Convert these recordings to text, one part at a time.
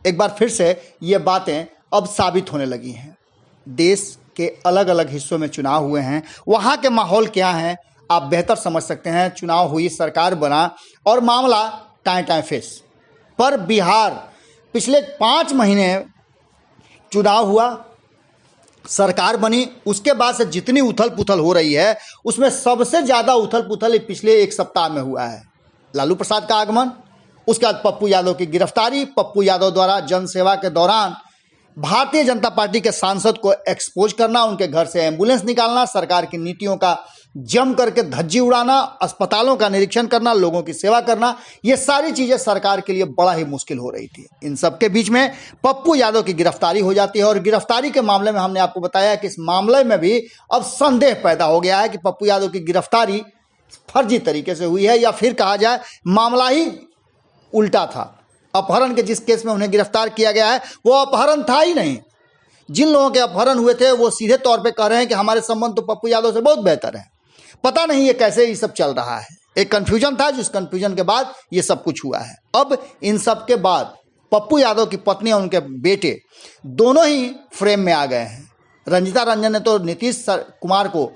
एक बार फिर से ये बातें अब साबित होने लगी हैं। देश के अलग अलग हिस्सों में चुनाव हुए हैं, वहाँ के माहौल क्या हैं आप बेहतर समझ सकते हैं। चुनाव हुई, सरकार बना और मामला टाएं टाएं फेस। पर बिहार पिछले 5 महीने चुनाव हुआ, सरकार बनी, उसके बाद से जितनी उथल पुथल हो रही है उसमें सबसे ज़्यादा उथल पुथल पिछले 1 सप्ताह में हुआ है। लालू प्रसाद का आगमन, उसके बाद पप्पू यादव की गिरफ्तारी, पप्पू यादव द्वारा जनसेवा के दौरान भारतीय जनता पार्टी के सांसद को एक्सपोज करना, उनके घर से एम्बुलेंस निकालना, सरकार की नीतियों का जम करके धज्जी उड़ाना, अस्पतालों का निरीक्षण करना, लोगों की सेवा करना, ये सारी चीज़ें सरकार के लिए बड़ा ही मुश्किल हो रही थी। इन सब के बीच में पप्पू यादव की गिरफ्तारी हो जाती है और गिरफ्तारी के मामले में हमने आपको बताया कि इस मामले में भी अब संदेह पैदा हो गया है कि पप्पू यादव की गिरफ्तारी फर्जी तरीके से हुई है या फिर कहा जाए मामला ही उल्टा था। अपहरण के जिस केस में उन्हें गिरफ्तार किया गया है वो अपहरण था ही नहीं। जिन लोगों के अपहरण हुए थे वो सीधे तौर पे कह रहे हैं कि हमारे संबंध तो पप्पू यादव से बहुत बेहतर है। पता नहीं ये कैसे ये सब चल रहा है। एक कन्फ्यूजन था, जिस कन्फ्यूजन के बाद ये सब कुछ हुआ है। अब इन सब के बाद पप्पू यादव की पत्नी और उनके बेटे दोनों ही फ्रेम में आ गए हैं। रंजीता रंजन ने तो नीतीश कुमार को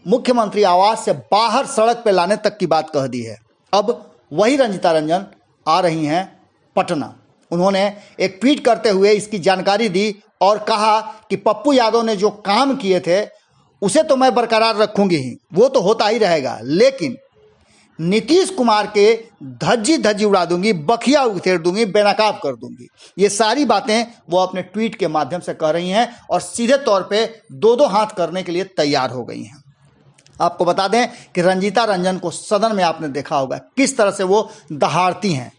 मुख्यमंत्री आवास से बाहर सड़क पर लाने तक की बात कह दी है। अब वही रंजीता रंजन आ रही हैं पटना। उन्होंने एक ट्वीट करते हुए इसकी जानकारी दी और कहा कि पप्पू यादव ने जो काम किए थे उसे तो मैं बरकरार रखूंगी ही, वो तो होता ही रहेगा, लेकिन नीतीश कुमार के धज्जी उड़ा दूंगी, बखिया उखेड़ दूंगी, बेनकाब कर दूंगी। ये सारी बातें वो अपने ट्वीट के माध्यम से कह रही हैं और सीधे तौर पे 2-2 हाथ करने के लिए तैयार हो गई हैं। आपको बता दें कि रंजीता रंजन को सदन में आपने देखा होगा किस तरह से वो दहाड़ती हैं।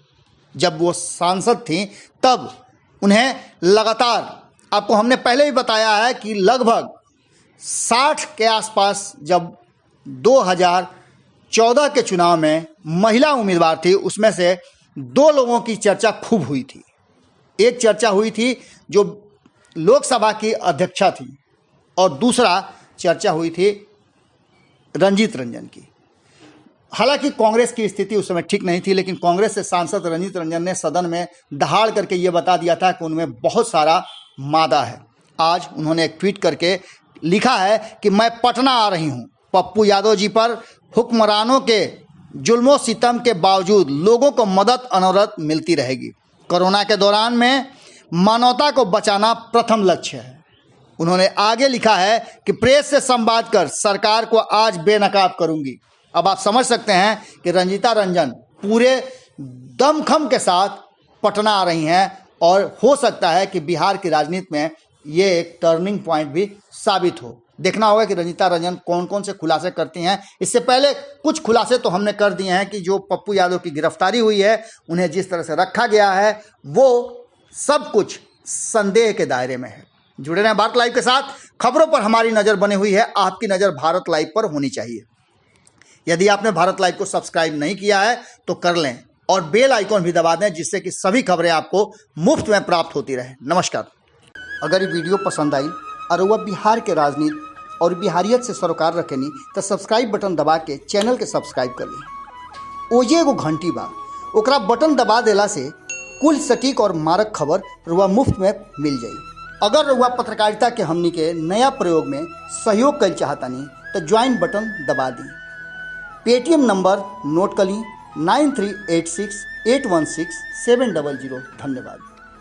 जब वो सांसद थीं तब उन्हें लगातार, आपको हमने पहले भी बताया है कि लगभग 60 के आसपास जब 2014 के चुनाव में महिला उम्मीदवार थी, उसमें से 2 लोगों की चर्चा खूब हुई थी। एक चर्चा हुई थी जो लोकसभा की अध्यक्षा थी और दूसरा चर्चा हुई थी रंजीत रंजन की। हालांकि कांग्रेस की स्थिति उस समय ठीक नहीं थी, लेकिन कांग्रेस से सांसद रंजीत रंजन ने सदन में दहाड़ करके ये बता दिया था कि उनमें बहुत सारा मादा है। आज उन्होंने एक ट्वीट करके लिखा है कि मैं पटना आ रही हूँ। पप्पू यादव जी पर हुक्मरानों के जुल्मों सितम के बावजूद लोगों को मदद अनवरत मिलती रहेगी। कोरोना के दौरान में मानवता को बचाना प्रथम लक्ष्य है। उन्होंने आगे लिखा है कि प्रेस से संवाद कर सरकार को आज बेनकाब करूंगी। अब आप समझ सकते हैं कि रंजीता रंजन पूरे दमखम के साथ पटना आ रही हैं और हो सकता है कि बिहार की राजनीति में ये एक टर्निंग पॉइंट भी साबित हो। देखना होगा कि रंजीता रंजन कौन कौन से खुलासे करती हैं। इससे पहले कुछ खुलासे तो हमने कर दिए हैं कि जो पप्पू यादव की गिरफ्तारी हुई है, उन्हें जिस तरह से रखा गया है, वो सब कुछ संदेह के दायरे में है। जुड़े रहें भारत लाइव के साथ। खबरों पर हमारी नज़र बनी हुई है, आपकी नज़र भारत लाइव पर होनी चाहिए। यदि आपने भारत लाइव को सब्सक्राइब नहीं किया है तो कर लें और बेल आइकॉन भी दबा दें, जिससे कि सभी खबरें आपको मुफ्त में प्राप्त होती रहे। नमस्कार। अगर ये वीडियो पसंद आई और वह बिहार के राजनीति और बिहारियत से सरोकार रखेनी तो सब्सक्राइब बटन दबा के चैनल के सब्सक्राइब कर ली। ओजे एगो घंटी बा, ओकरा बटन दबा देला से कुल सटीक और मारक खबर रुआ मुफ्त में मिल जाई। अगर रुआ पत्रकारिता के हमनी के नया प्रयोग में सहयोग कर चाहतानी तो ज्वाइन बटन दबा दी। पेटीएम नंबर नोट कर ली 9386816700। धन्यवाद।